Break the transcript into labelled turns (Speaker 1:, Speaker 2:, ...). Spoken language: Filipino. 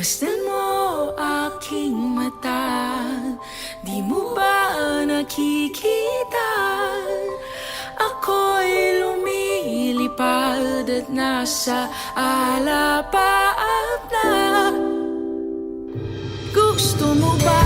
Speaker 1: Masdan mo aking mata, di mo ba nakikita? Ako'y lumilipad at nasa alapaap na. Gusto mo ba